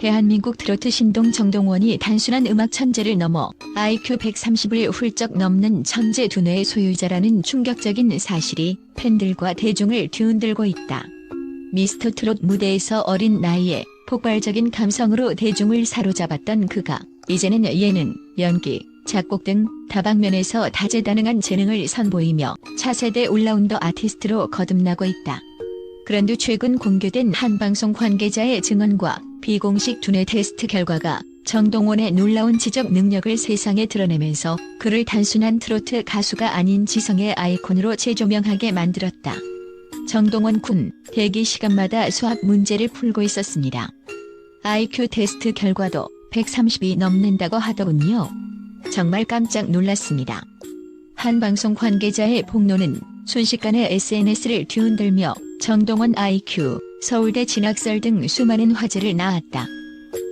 대한민국 트로트 신동 정동원이 단순한 음악 천재를 넘어 IQ 130을 훌쩍 넘는 천재 두뇌의 소유자라는 충격적인 사실이 팬들과 대중을 뒤흔들고 있다. 미스터 트롯 무대에서 어린 나이에 폭발적인 감성으로 대중을 사로잡았던 그가 이제는 예능, 연기, 작곡 등 다방면에서 다재다능한 재능을 선보이며 차세대 올라운더 아티스트로 거듭나고 있다. 그런데 최근 공개된 한 방송 관계자의 증언과 비공식 두뇌 테스트 결과가 정동원의 놀라운 지적 능력을 세상에 드러내면서 그를 단순한 트로트 가수가 아닌 지성의 아이콘으로 재조명하게 만들었다. 정동원 군, 대기 시간마다 수학 문제를 풀고 있었습니다. IQ 테스트 결과도 130이 넘는다고 하더군요. 정말 깜짝 놀랐습니다. 한 방송 관계자의 폭로는 순식간에 SNS를 뒤흔들며 정동원 IQ, 서울대 진학설 등 수많은 화제를 낳았다.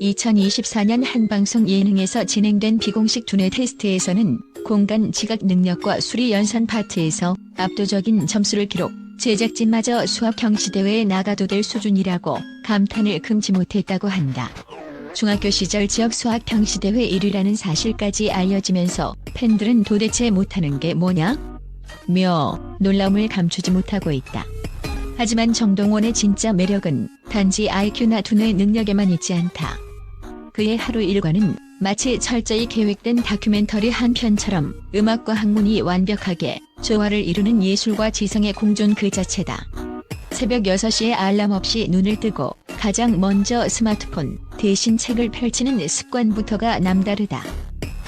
2024년 한 방송 예능에서 진행된 비공식 두뇌 테스트에서는 공간 지각 능력과 수리 연산 파트에서 압도적인 점수를 기록, 제작진마저 수학 경시대회에 나가도 될 수준이라고 감탄을 금치 못했다고 한다. 중학교 시절 지역 수학 경시대회 1위라는 사실까지 알려지면서 팬들은 도대체 못하는 게 뭐냐? 놀라움을 감추지 못하고 있다. 하지만 정동원의 진짜 매력은 단지 IQ나 두뇌 능력에만 있지 않다. 그의 하루 일과는 마치 철저히 계획된 다큐멘터리 한 편처럼 음악과 학문이 완벽하게 조화를 이루는 예술과 지성의 공존 그 자체다. 새벽 6시에 알람 없이 눈을 뜨고 가장 먼저 스마트폰 대신 책을 펼치는 습관부터가 남다르다.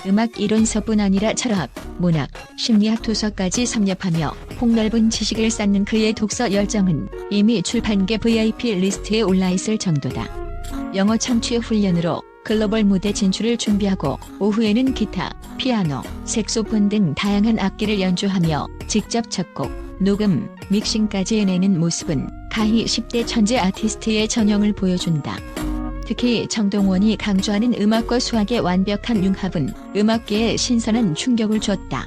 음악 이론서뿐 아니라 철학, 문학, 심리학 도서까지 섭렵하며 폭넓은 지식을 쌓는 그의 독서 열정은 이미 출판계 VIP 리스트에 올라있을 정도다. 영어 청취 훈련으로 글로벌 무대 진출을 준비하고 오후에는 기타, 피아노, 색소폰 등 다양한 악기를 연주하며 직접 작곡, 녹음, 믹싱까지 해내는 모습은 가히 10대 천재 아티스트의 전형을 보여준다. 특히 정동원이 강조하는 음악과 수학의 완벽한 융합은 음악계에 신선한 충격을 줬다.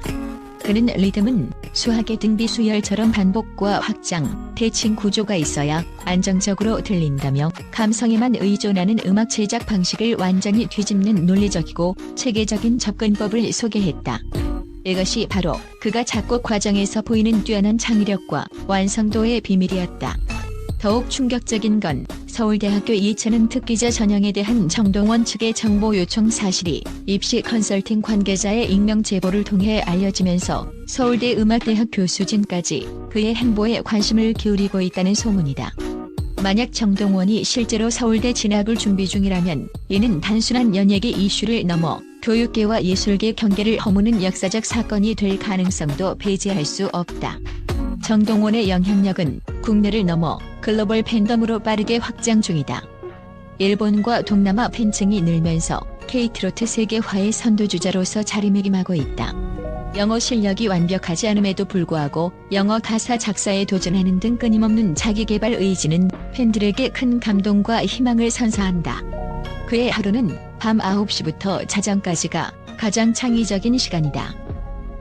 그는 리듬은 수학의 등비수열처럼 반복과 확장, 대칭 구조가 있어야 안정적으로 들린다며 감성에만 의존하는 음악 제작 방식을 완전히 뒤집는 논리적이고 체계적인 접근법을 소개했다. 이것이 바로 그가 작곡 과정에서 보이는 뛰어난 창의력과 완성도의 비밀이었다. 더욱 충격적인 건 서울대학교 이찬은 특기자 전형에 대한 정동원 측의 정보 요청 사실이 입시 컨설팅 관계자의 익명 제보를 통해 알려지면서 서울대 음악대학 교수진까지 그의 행보에 관심을 기울이고 있다는 소문이다. 만약 정동원이 실제로 서울대 진학을 준비 중이라면 이는 단순한 연예계 이슈를 넘어 교육계와 예술계 경계를 허무는 역사적 사건이 될 가능성도 배제할 수 없다. 정동원의 영향력은 국내를 넘어 글로벌 팬덤으로 빠르게 확장 중이다. 일본과 동남아 팬층이 늘면서 K-트로트 세계화의 선도주자로서 자리매김하고 있다. 영어 실력이 완벽하지 않음에도 불구하고 영어 가사 작사에 도전하는 등 끊임없는 자기개발 의지는 팬들에게 큰 감동과 희망을 선사한다. 그의 하루는 밤 9시부터 자정까지가 가장 창의적인 시간이다.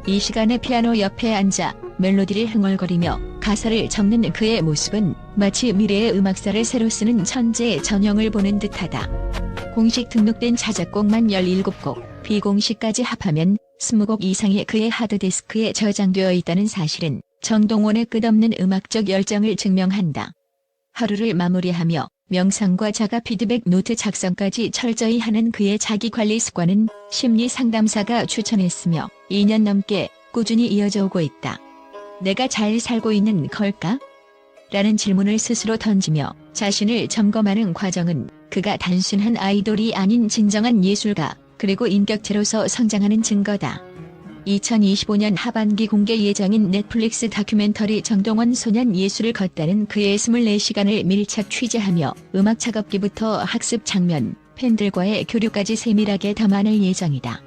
이 시간에 피아노 옆에 앉아 멜로디를 흥얼거리며 가사를 적는 그의 모습은 마치 미래의 음악사를 새로 쓰는 천재의 전형을 보는 듯하다. 공식 등록된 자작곡만 17곡, 비공식까지 합하면 20곡 이상의 그의 하드디스크에 저장되어 있다는 사실은 정동원의 끝없는 음악적 열정을 증명한다. 하루를 마무리하며 명상과 자가 피드백 노트 작성까지 철저히 하는 그의 자기관리 습관은 심리 상담사가 추천했으며 2년 넘게 꾸준히 이어져 오고 있다. 내가 잘 살고 있는 걸까? 라는 질문을 스스로 던지며 자신을 점검하는 과정은 그가 단순한 아이돌이 아닌 진정한 예술가 그리고 인격체로서 성장하는 증거다. 2025년 하반기 공개 예정인 넷플릭스 다큐멘터리 정동원 소년 예술을 걷다는 그의 24시간을 밀착 취재하며 음악 작업기부터 학습 장면, 팬들과의 교류까지 세밀하게 담아낼 예정이다.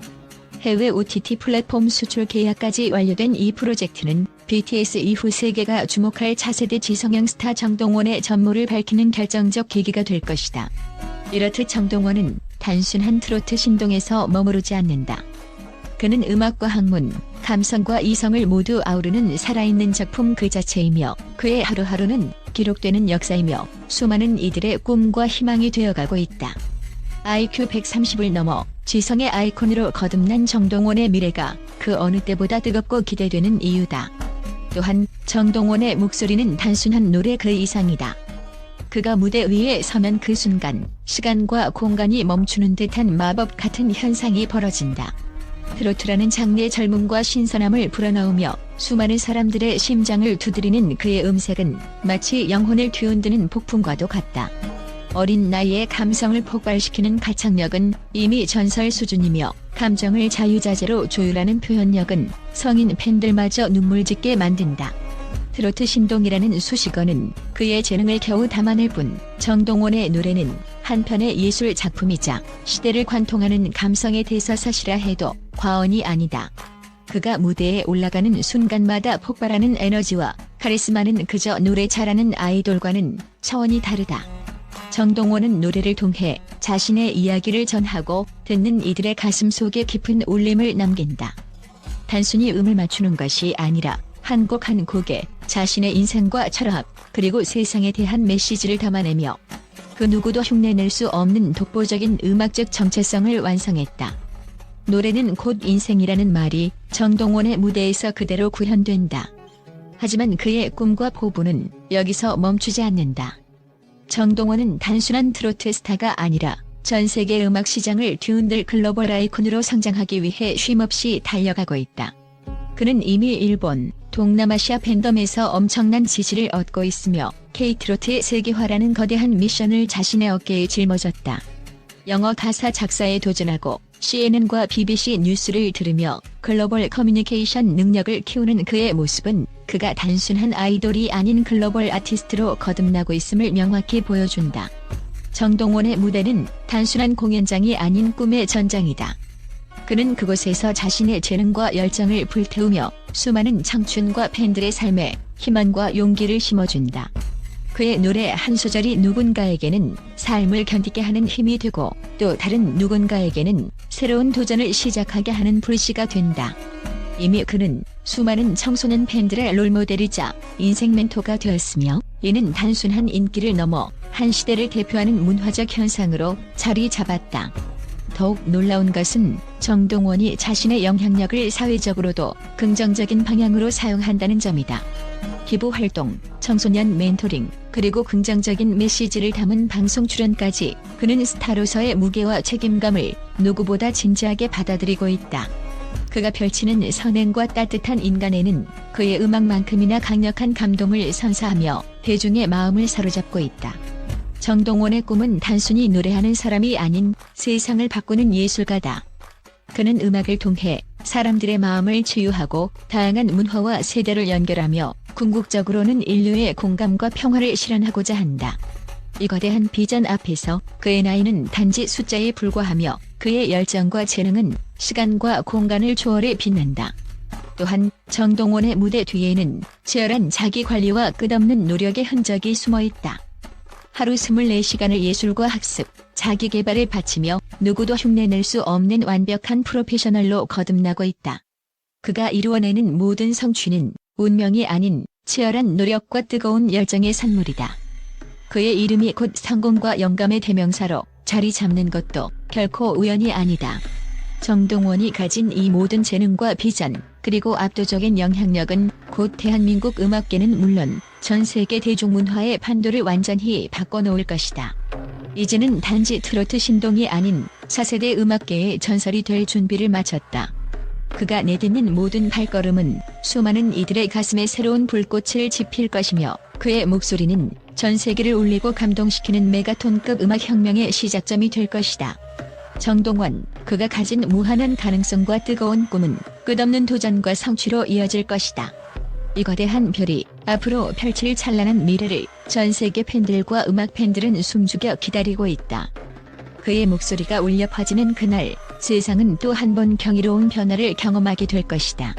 해외 OTT 플랫폼 수출 계약까지 완료된 이 프로젝트는 BTS 이후 세계가 주목할 차세대 지성형 스타 정동원의 전모를 밝히는 결정적 계기가 될 것이다. 이렇듯 정동원은 단순한 트로트 신동에서 머무르지 않는다. 그는 음악과 학문, 감성과 이성을 모두 아우르는 살아있는 작품 그 자체이며 그의 하루하루는 기록되는 역사이며 수많은 이들의 꿈과 희망이 되어가고 있다. IQ 130을 넘어 지성의 아이콘으로 거듭난 정동원의 미래가 그 어느 때보다 뜨겁고 기대되는 이유다. 또한 정동원의 목소리는 단순한 노래 그 이상이다. 그가 무대 위에 서면 그 순간 시간과 공간이 멈추는 듯한 마법 같은 현상이 벌어진다. 트로트라는 장르의 젊음과 신선함을 불어넣으며 수많은 사람들의 심장을 두드리는 그의 음색은 마치 영혼을 뒤흔드는 폭풍과도 같다. 어린 나이에 감성을 폭발시키는 가창력은 이미 전설 수준이며 감정을 자유자재로 조율하는 표현력은 성인 팬들마저 눈물 짓게 만든다. 트로트 신동이라는 수식어는 그의 재능을 겨우 담아낼 뿐 정동원의 노래는 한편의 예술 작품이자 시대를 관통하는 감성의 대서사시라 해도 과언이 아니다. 그가 무대에 올라가는 순간마다 폭발하는 에너지와 카리스마는 그저 노래 잘하는 아이돌과는 차원이 다르다. 정동원은 노래를 통해 자신의 이야기를 전하고 듣는 이들의 가슴 속에 깊은 울림을 남긴다. 단순히 음을 맞추는 것이 아니라 한 곡 한 곡에 자신의 인생과 철학 그리고 세상에 대한 메시지를 담아내며 그 누구도 흉내낼 수 없는 독보적인 음악적 정체성을 완성했다. 노래는 곧 인생이라는 말이 정동원의 무대에서 그대로 구현된다. 하지만 그의 꿈과 포부는 여기서 멈추지 않는다. 정동원은 단순한 트로트 스타가 아니라 전 세계 음악 시장을 뒤흔들 글로벌 아이콘으로 성장하기 위해 쉼없이 달려가고 있다. 그는 이미 일본, 동남아시아 팬덤에서 엄청난 지지를 얻고 있으며 K-트로트의 세계화라는 거대한 미션을 자신의 어깨에 짊어졌다. 영어 가사 작사에 도전하고 CNN과 BBC 뉴스를 들으며 글로벌 커뮤니케이션 능력을 키우는 그의 모습은 그가 단순한 아이돌이 아닌 글로벌 아티스트로 거듭나고 있음을 명확히 보여준다. 정동원의 무대는 단순한 공연장이 아닌 꿈의 전장이다. 그는 그곳에서 자신의 재능과 열정을 불태우며 수많은 청춘과 팬들의 삶에 희망과 용기를 심어준다. 그의 노래 한 소절이 누군가에게는 삶을 견디게 하는 힘이 되고 또 다른 누군가에게는 새로운 도전을 시작하게 하는 불씨가 된다. 이미 그는 수많은 청소년 팬들의 롤모델이자 인생 멘토가 되었으며 이는 단순한 인기를 넘어 한 시대를 대표하는 문화적 현상으로 자리 잡았다. 더욱 놀라운 것은 정동원이 자신의 영향력을 사회적으로도 긍정적인 방향으로 사용한다는 점이다. 기부활동, 청소년 멘토링, 그리고 긍정적인 메시지를 담은 방송 출연까지 그는 스타로서의 무게와 책임감을 누구보다 진지하게 받아들이고 있다. 그가 펼치는 선행과 따뜻한 인간에는 그의 음악만큼이나 강력한 감동을 선사하며 대중의 마음을 사로잡고 있다. 정동원의 꿈은 단순히 노래하는 사람이 아닌 세상을 바꾸는 예술가다. 그는 음악을 통해 사람들의 마음을 치유하고 다양한 문화와 세대를 연결하며 궁극적으로는 인류의 공감과 평화를 실현하고자 한다. 이 거대한 비전 앞에서 그의 나이는 단지 숫자에 불과하며 그의 열정과 재능은 시간과 공간을 초월해 빛난다. 또한 정동원의 무대 뒤에는 치열한 자기관리와 끝없는 노력의 흔적이 숨어있다. 하루 24시간을 예술과 학습, 자기개발에 바치며 누구도 흉내낼 수 없는 완벽한 프로페셔널로 거듭나고 있다. 그가 이루어내는 모든 성취는 운명이 아닌 치열한 노력과 뜨거운 열정의 산물이다. 그의 이름이 곧 성공과 영감의 대명사로 자리 잡는 것도 결코 우연이 아니다. 정동원이 가진 이 모든 재능과 비전, 그리고 압도적인 영향력은 곧 대한민국 음악계는 물론 전 세계 대중문화의 판도를 완전히 바꿔놓을 것이다. 이제는 단지 트로트 신동이 아닌 차세대 음악계의 전설이 될 준비를 마쳤다. 그가 내딛는 모든 발걸음은 수많은 이들의 가슴에 새로운 불꽃을 지필 것이며 그의 목소리는 전 세계를 울리고 감동시키는 메가톤급 음악혁명의 시작점이 될 것이다. 정동원, 그가 가진 무한한 가능성과 뜨거운 꿈은 끝없는 도전과 성취로 이어질 것이다. 이 거대한 별이 앞으로 펼칠 찬란한 미래를 전 세계 팬들과 음악 팬들은 숨죽여 기다리고 있다. 그의 목소리가 울려 퍼지는 그날, 세상은 또 한 번 경이로운 변화를 경험하게 될 것이다.